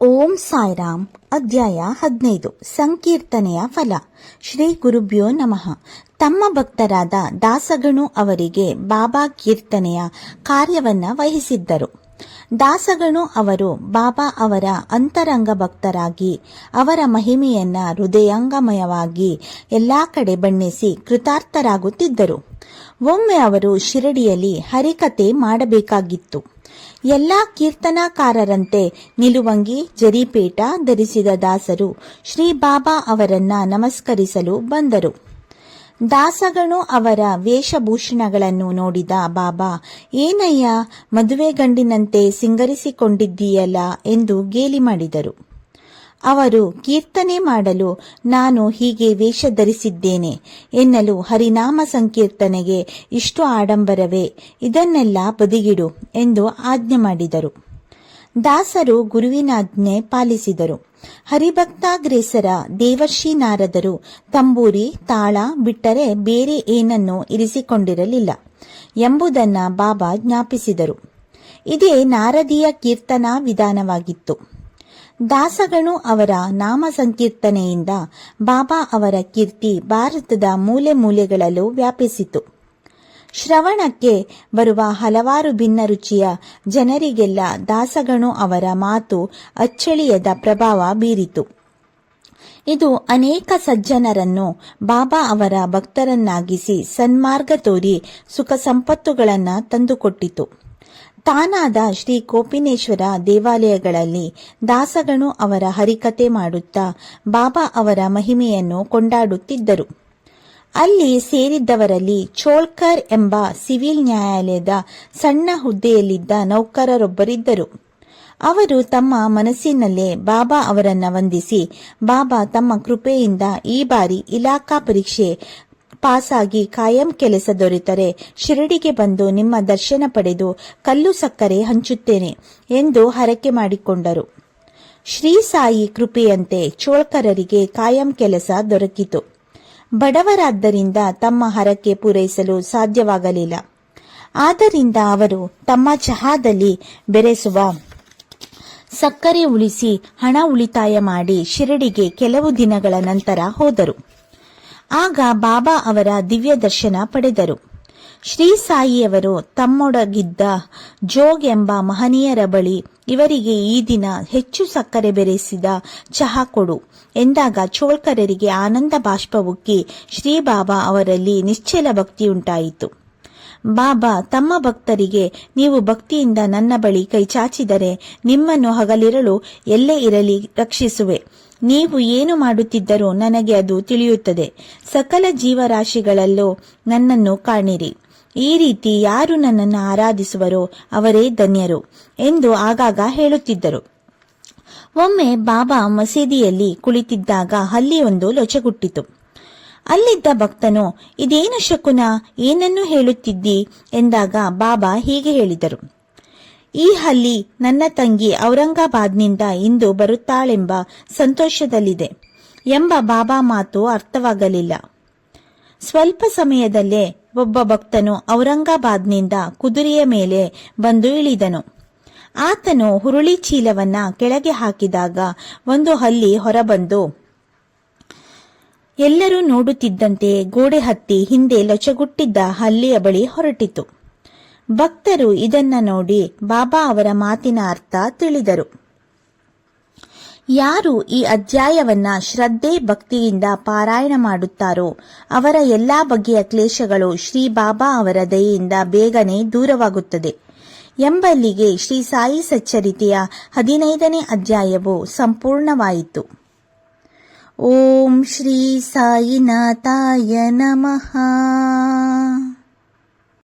ಓಂ ಸಾಯಿರಾಮ್. ಅಧ್ಯಾಯ 15. ಸಂಕೀರ್ತನೆಯ ಫಲ. ಶ್ರೀ ಗುರುಭ್ಯೋ ನಮಃ. ತಮ್ಮ ಭಕ್ತರಾದ ದಾಸಗಣು ಅವರಿಗೆ ಬಾಬಾ ಕೀರ್ತನೆಯ ಕಾರ್ಯವನ್ನ ವಹಿಸಿದ್ದರು. ದಾಸಗಣು ಅವರು ಬಾಬಾ ಅವರ ಅಂತರಂಗ ಭಕ್ತರಾಗಿ ಅವರ ಮಹಿಮೆಯನ್ನ ಹೃದಯಾಂಗಮಯವಾಗಿ ಎಲ್ಲಾ ಕಡೆ ಬಣ್ಣಿಸಿ ಕೃತಾರ್ಥರಾಗುತ್ತಿದ್ದರು. ಒಮ್ಮೆ ಅವರು ಶಿರಡಿಯಲ್ಲಿ ಹರಿಕತೆ ಮಾಡಬೇಕಾಗಿತ್ತು. ಎಲ್ಲಾ ಕೀರ್ತನಾಕಾರರಂತೆ ನಿಲುವಂಗಿ ಜರಿಪೇಟ ಧರಿಸಿದ ದಾಸರು ಶ್ರೀ ಬಾಬಾ ಅವರನ್ನ ನಮಸ್ಕರಿಸಲು ಬಂದರು. ದಾಸಗಣು ಅವರ ವೇಷಭೂಷಣಗಳನ್ನು ನೋಡಿದ ಬಾಬಾ, ಏನಯ್ಯ, ಮದುವೆ ಗಂಡಿನಂತೆ ಸಿಂಗರಿಸಿಕೊಂಡಿದ್ದೀಯಲ್ಲ ಎಂದು ಗೇಲಿ ಮಾಡಿದರು. ಅವರು ಕೀರ್ತನೆ ಮಾಡಲು ನಾನು ಹೀಗೆ ವೇಷ ಧರಿಸಿದ್ದೇನೆ ಎನ್ನಲು, ಹರಿನಾಮ ಸಂಕೀರ್ತನೆಗೆ ಇಷ್ಟು ಆಡಂಬರವೇ, ಇದನ್ನೆಲ್ಲ ಬದಿಗಿಡು ಎಂದು ಆಜ್ಞೆ ಮಾಡಿದರು. ದಾಸರು ಗುರುವಿನಾಜ್ಞೆ ಪಾಲಿಸಿದರು. ಹರಿಭಕ್ತಾಗ್ರೇಸರ ದೇವರ್ಷಿ ನಾರದರು ತಂಬೂರಿ ತಾಳ ಬಿಟ್ಟರೆ ಬೇರೆ ಏನನ್ನೂ ಇರಿಸಿಕೊಂಡಿರಲಿಲ್ಲ ಎಂಬುದನ್ನ ಬಾಬಾ ಜ್ಞಾಪಿಸಿದರು. ಇದೇ ನಾರದೀಯ ಕೀರ್ತನಾ ವಿಧಾನವಾಗಿತ್ತು. ದಾಸಗಣು ಅವರ ನಾಮ ಸಂಕೀರ್ತನೆಯಿಂದ ಬಾಬಾ ಅವರ ಕೀರ್ತಿ ಭಾರತದ ಮೂಲೆ ಮೂಲೆಗಳಲ್ಲೂ ವ್ಯಾಪಿಸಿತು. ಶ್ರವಣಕ್ಕೆ ಬರುವ ಹಲವಾರು ಭಿನ್ನ ರುಚಿಯ ಜನರಿಗೆಲ್ಲ ದಾಸಗಣು ಅವರ ಮಾತು ಅಚ್ಚಳಿಯದ ಪ್ರಭಾವ ಬೀರಿತು. ಇದು ಅನೇಕ ಸಜ್ಜನರನ್ನು ಬಾಬಾ ಅವರ ಭಕ್ತರನ್ನಾಗಿಸಿ ಸನ್ಮಾರ್ಗ ತೋರಿ ಸುಖ ಸಂಪತ್ತುಗಳನ್ನು ತಂದುಕೊಟ್ಟಿತು. ತಾನಾದ ಶ್ರೀ ಕೋಪಿನೇಶ್ವರ ದೇವಾಲಯಗಳಲ್ಲಿ ದಾಸಗಣು ಅವರ ಹರಿಕತೆ ಮಾಡುತ್ತಾ ಬಾಬಾ ಅವರ ಮಹಿಮೆಯನ್ನು ಕೊಂಡಾಡುತ್ತಿದ್ದರು. ಅಲ್ಲಿ ಸೇರಿದ್ದವರಲ್ಲಿ ಚೋಳ್ಕರ್ ಎಂಬ ಸಿವಿಲ್ ನ್ಯಾಯಾಲಯದ ಸಣ್ಣ ಹುದ್ದೆಯಲ್ಲಿದ್ದ ನೌಕರರೊಬ್ಬರಿದ್ದರು. ಅವರು ತಮ್ಮ ಮನಸ್ಸಿನಲ್ಲೇ ಬಾಬಾ ಅವರನ್ನ ವಂದಿಸಿ, ಬಾಬಾ ತಮ್ಮ ಕೃಪೆಯಿಂದ ಈ ಬಾರಿ ಇಲಾಖಾ ಪರೀಕ್ಷೆ ಪಾಸಾಗಿ ಕಾಯಂ ಕೆಲಸ ದೊರೆತರೆ ಶಿರಡಿಗೆ ಬಂದು ನಿಮ್ಮ ದರ್ಶನ ಪಡೆದು ಕಲ್ಲು ಸಕ್ಕರೆ ಹಂಚುತ್ತೇನೆ ಎಂದು ಹರಕೆ ಮಾಡಿಕೊಂಡರು. ಶ್ರೀ ಸಾಯಿ ಕೃಪೆಯಂತೆ ಚೋಳ್ಕರರಿಗೆ ಕಾಯಂ ಕೆಲಸ ದೊರಕಿತು. ಬಡವರಾದ್ದರಿಂದ ತಮ್ಮ ಹರಕೆ ಪೂರೈಸಲು ಸಾಧ್ಯವಾಗಲಿಲ್ಲ. ಆದ್ದರಿಂದ ಅವರು ತಮ್ಮ ಚಹಾದಲ್ಲಿ ಬೆರೆಸುವ ಸಕ್ಕರೆ ಉಳಿಸಿ ಹಣ ಉಳಿತಾಯ ಮಾಡಿ ಶಿರಡಿಗೆ ಕೆಲವು ದಿನಗಳ ನಂತರ ಹೋದರು. ಆಗ ಬಾಬಾ ಅವರ ದಿವ್ಯ ದರ್ಶನ ಪಡೆದರು. ಶ್ರೀ ಸಾಯಿಯವರು ತಮ್ಮೊಡಗಿದ್ದ ಜೋಗ್ ಎಂಬ ಮಹನೀಯರ ಬಳಿ, ಇವರಿಗೆ ಈ ದಿನ ಹೆಚ್ಚು ಸಕ್ಕರೆ ಬೆರೆಸಿದ ಚಹಾ ಕೊಡು ಎಂದಾಗ ಚೋಳ್ಕರರಿಗೆ ಆನಂದ ಬಾಷ್ಪ ಉಕ್ಕಿ ಶ್ರೀ ಬಾಬಾ ಅವರಲ್ಲಿ ನಿಶ್ಚಲ ಭಕ್ತಿಯುಂಟಾಯಿತು. ಬಾಬಾ ತಮ್ಮ ಭಕ್ತರಿಗೆ, ನೀವು ಭಕ್ತಿಯಿಂದ ನನ್ನ ಬಳಿ ಕೈ ಚಾಚಿದರೆ ನಿಮ್ಮನ್ನು ಹಗಲಿರಲು ಎಲ್ಲೇ ಇರಲಿ ರಕ್ಷಿಸುವೆ. ನೀವು ಏನು ಮಾಡುತ್ತಿದ್ದರೋ ನನಗೆ ಅದು ತಿಳಿಯುತ್ತದೆ. ಸಕಲ ಜೀವರಾಶಿಗಳಲ್ಲೂ ನನ್ನನ್ನು ಕಾಣಿರಿ. ಈ ರೀತಿ ಯಾರು ನನ್ನನ್ನು ಆರಾಧಿಸುವರೋ ಅವರೇ ಧನ್ಯರು ಎಂದು ಆಗಾಗ ಹೇಳುತ್ತಿದ್ದರು. ಒಮ್ಮೆ ಬಾಬಾ ಮಸೀದಿಯಲ್ಲಿ ಕುಳಿತಿದ್ದಾಗ ಹಲ್ಲಿಯೊಂದು ಲೊಚಗುಟ್ಟಿತು. ಅಲ್ಲಿದ್ದ ಭಕ್ತನು, ಇದೇನು ಶಕುನ, ಏನನ್ನು ಹೇಳುತ್ತಿದ್ದಿ ಎಂದಾಗ ಬಾಬಾ ಹೀಗೆ ಹೇಳಿದರು, ಈ ಹಲ್ಲಿ ನನ್ನ ತಂಗಿ ಔರಂಗಾಬಾದ್ನಿಂದ ಇಂದು ಬರುತ್ತಾಳೆಂಬ ಸಂತೋಷದಲ್ಲಿದೆ ಎಂಬ ಬಾಬಾ ಮಾತು ಅರ್ಥವಾಗಲಿಲ್ಲ. ಸ್ವಲ್ಪ ಸಮಯದಲ್ಲೇ ಒಬ್ಬ ಭಕ್ತನು ಔರಂಗಾಬಾದ್ನಿಂದ ಕುದುರೆಯ ಮೇಲೆ ಬಂದು ಇಳಿದನು. ಆತನು ಹುರುಳಿ ಚೀಲವನ್ನ ಕೆಳಗೆ ಹಾಕಿದಾಗ ಒಂದು ಹಲ್ಲಿ ಹೊರಬಂದು ಎಲ್ಲರೂ ನೋಡುತ್ತಿದ್ದಂತೆ ಗೋಡೆ ಹತ್ತಿ ಹಿಂದೆ ಲೊಚಗುಟ್ಟಿದ್ದ ಹಲ್ಲಿಯ ಬಳಿ ಹೊರಟಿತು. ಭಕ್ತರು ಇದನ್ನ ನೋಡಿ ಬಾಬಾ ಅವರ ಮಾತಿನ ಅರ್ಥ ತಿಳಿದರು. ಯಾರು ಈ ಅಧ್ಯಾಯವನ್ನ ಶ್ರದ್ಧೆ ಭಕ್ತಿಯಿಂದ ಪಾರಾಯಣ ಮಾಡುತ್ತಾರೋ ಅವರ ಎಲ್ಲಾ ಬಗೆಯ ಕ್ಲೇಶಗಳು ಶ್ರೀ ಬಾಬಾ ಅವರ ದಯೆಯಿಂದ ಬೇಗನೆ ದೂರವಾಗುತ್ತದೆ ಎಂಬಲ್ಲಿಗೆ ಶ್ರೀ ಸಾಯಿ ಸಚ್ಚರಿತೆಯ 15ನೇ ಅಧ್ಯಾಯವು ಸಂಪೂರ್ಣವಾಯಿತು. ಓಂ ಶ್ರೀ ಸಾಯಿನಾಥಾಯ ನಮಃ.